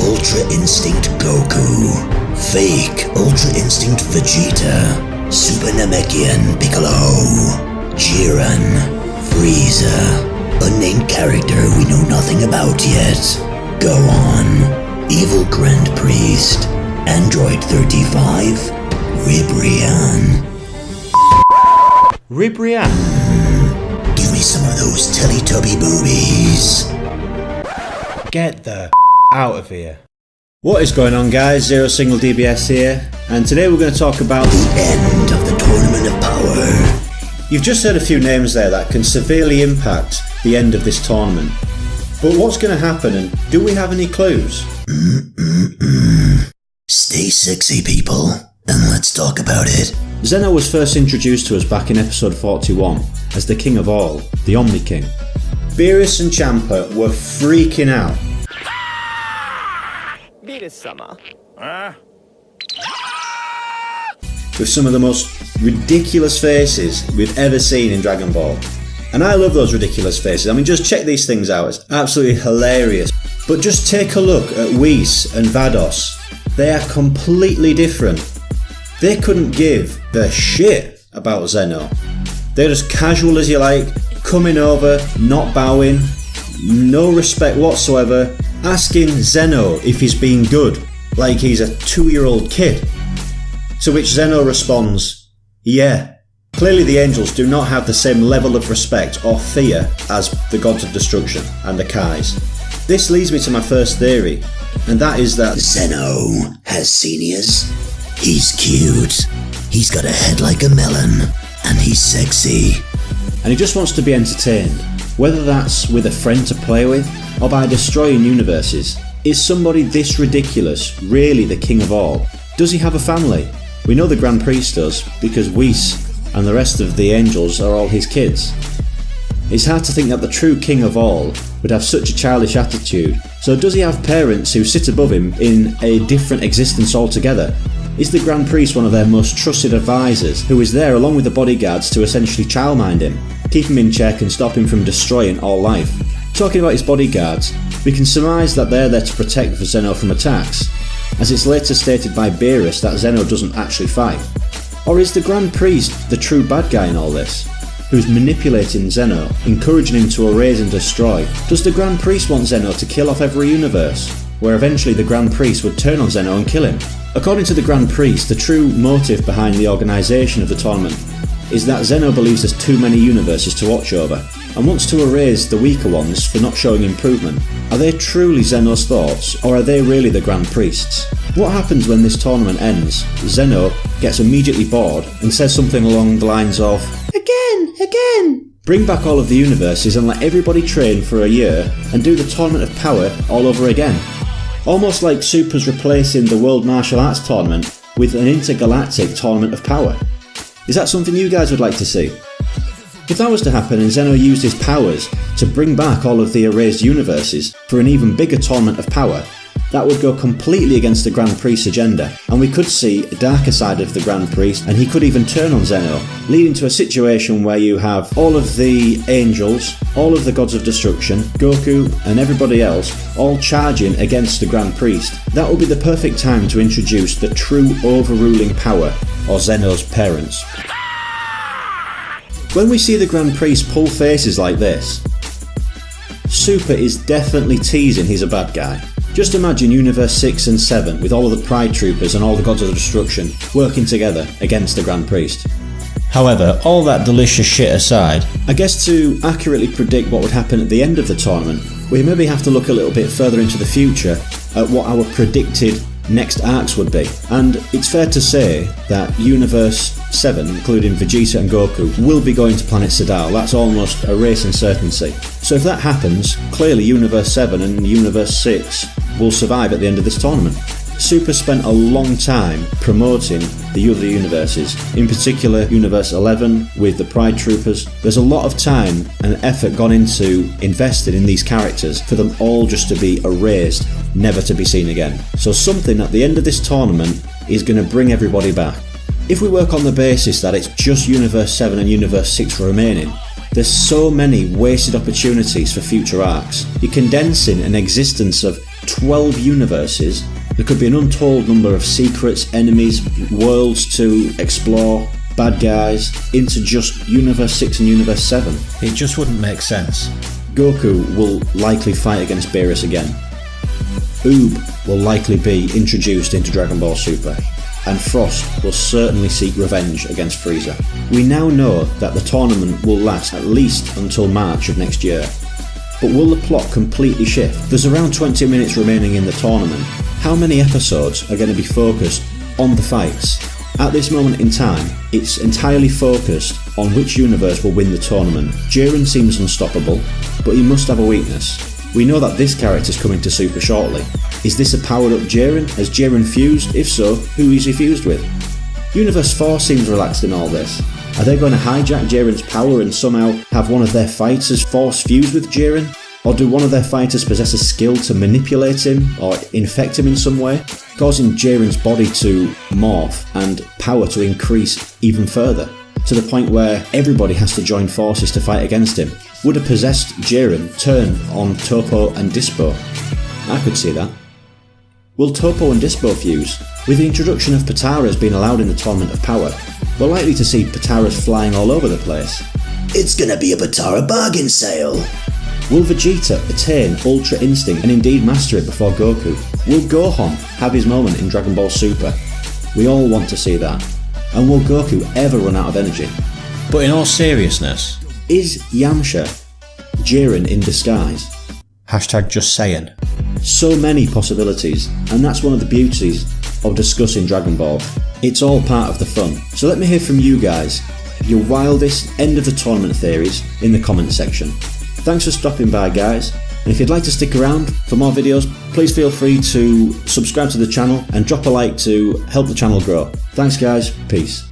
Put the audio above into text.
Ultra Instinct Goku, Fake Ultra Instinct Vegeta, Super Namekian Piccolo, Jiren, Frieza, unnamed character we know nothing about yet, Go On, Evil Grand Preist, Android 35, Ribrian. Ribrian? Give me some of those Teletubby boobies. Get the out of here. What is going on, guys? Zero Single DBS here, and today we're going to talk about the end of the Tournament of Power. You've just heard a few names there that can severely impact the end of this tournament. But what's going to happen, and do we have any clues? Stay sexy, people, and let's talk about it. Zeno was first introduced to us back in episode 41 as the King of All, the Omni King. Beerus and Champa were freaking out. SAMA. With some of the most ridiculous faces we've ever seen in Dragon Ball. And I love those ridiculous faces. I mean, just check these things out. It's absolutely hilarious. But just take a look at Whis and Vados. They are completely different. They couldn't give the shit about Zeno. They're just casual as you like, coming over, not bowing, no respect whatsoever, asking Zeno if he's being good, like he's a 2-year-old kid. To which Zeno responds, yeah. Clearly the angels do not have the same level of respect or fear as the gods of destruction and the Kais. This leads me to my first theory, and that is that Zeno has seniors. He's cute, he's got a head like a melon, and he's sexy. And he just wants to be entertained, whether that's with a friend to play with, or by destroying universes. Is somebody this ridiculous really the king of all? Does he have a family? We know the Grand Preist does, because Whis and the rest of the angels are all his kids. It's hard to think that the true king of all would have such a childish attitude. So does he have parents who sit above him in a different existence altogether? Is the Grand Preist one of their most trusted advisors, who is there along with the bodyguards to essentially childmind him, keep him in check and stop him from destroying all life? Talking about his bodyguards, we can surmise that they're there to protect Zeno from attacks, as it's later stated by Beerus that Zeno doesn't actually fight. Or is the Grand Preist the true bad guy in all this, who's manipulating Zeno, encouraging him to erase and destroy? Does the Grand Preist want Zeno to kill off every universe, where eventually the Grand Preist would turn on Zeno and kill him? According to the Grand Preist, the true motive behind the organisation of the tournament is that Zeno believes there's too many universes to watch over, and wants to erase the weaker ones for not showing improvement. Are they truly Zeno's thoughts, or are they really the Grand Priest's? What happens when this tournament ends? Zeno gets immediately bored and says something along the lines of, Again! Bring back all of the universes and let everybody train for a year and do the Tournament of Power all over again. Almost like Super's replacing the World Martial Arts Tournament with an intergalactic Tournament of Power. Is that something you guys would like to see? If that was to happen and Zeno used his powers to bring back all of the erased universes for an even bigger Tournament of Power, that would go completely against the Grand Priest's agenda, and we could see a darker side of the Grand Preist, and he could even turn on Zeno, leading to a situation where you have all of the angels, all of the gods of destruction, Goku and everybody else all charging against the Grand Preist. That would be the perfect time to introduce the true overruling power, or Zeno's parents. When we see the Grand Preist pull faces like this, Super is definitely teasing he's a bad guy. Just imagine Universe 6 and 7 with all of the Pride Troopers and all the Gods of Destruction working together against the Grand Preist. However, all that delicious shit aside, I guess to accurately predict what would happen at the end of the tournament, we maybe have to look a little bit further into the future at what our predicted next arcs would be. And it's fair to say that Universe 7, including Vegeta and Goku, will be going to planet Sadal. That's almost a racing certainty. So if that happens, clearly Universe 7 and Universe 6 will survive at the end of this tournament. Super spent a long time promoting the other universes, in particular Universe 11 with the Pride Troopers. There's a lot of time and effort gone into invested in these characters for them all just to be erased, never to be seen again. So something at the end of this tournament is going to bring everybody back. If we work on the basis that it's just Universe 7 and Universe 6 remaining, there's so many wasted opportunities for future arcs. You're condensing an existence of 12 universes, there could be an untold number of secrets, enemies, worlds to explore, bad guys, into just Universe 6 and Universe 7. It just wouldn't make sense. Goku will likely fight against Beerus again. Oob will likely be introduced into Dragon Ball Super, and Frost will certainly seek revenge against Frieza. We now know that the tournament will last at least until March of next year. But will the plot completely shift? There's around 20 minutes remaining in the tournament. How many episodes are going to be focused on the fights? At this moment in time, it's entirely focused on which universe will win the tournament. Jiren seems unstoppable, but he must have a weakness. We know that this character is coming to Super shortly. Is this a powered up Jiren? Has Jiren fused? If so, who is he fused with? Universe 4 seems relaxed in all this. Are they going to hijack Jiren's power and somehow have one of their fighters force fuse with Jiren? Or do one of their fighters possess a skill to manipulate him or infect him in some way, causing Jiren's body to morph and power to increase even further, to the point where everybody has to join forces to fight against him? Would a possessed Jiren turn on Toppo and Dispo? I could see that. Will Toppo and Dispo fuse? With the introduction of Pataras being allowed in the Tournament of Power, we're likely to see Pataras flying all over the place. It's gonna be a Patara bargain sale. Will Vegeta attain Ultra Instinct and indeed master it before Goku? Will Gohan have his moment in Dragon Ball Super? We all want to see that. And will Goku ever run out of energy? But in all seriousness, is Yamcha Jiren in disguise? #just saying. So many possibilities, and that's one of the beauties of discussing Dragon Ball. It's all part of the fun. So let me hear from you guys, your wildest end of the tournament theories in the comment section. Thanks for stopping by, guys, and if you'd like to stick around for more videos, please feel free to subscribe to the channel and drop a like to help the channel grow. Thanks guys, peace.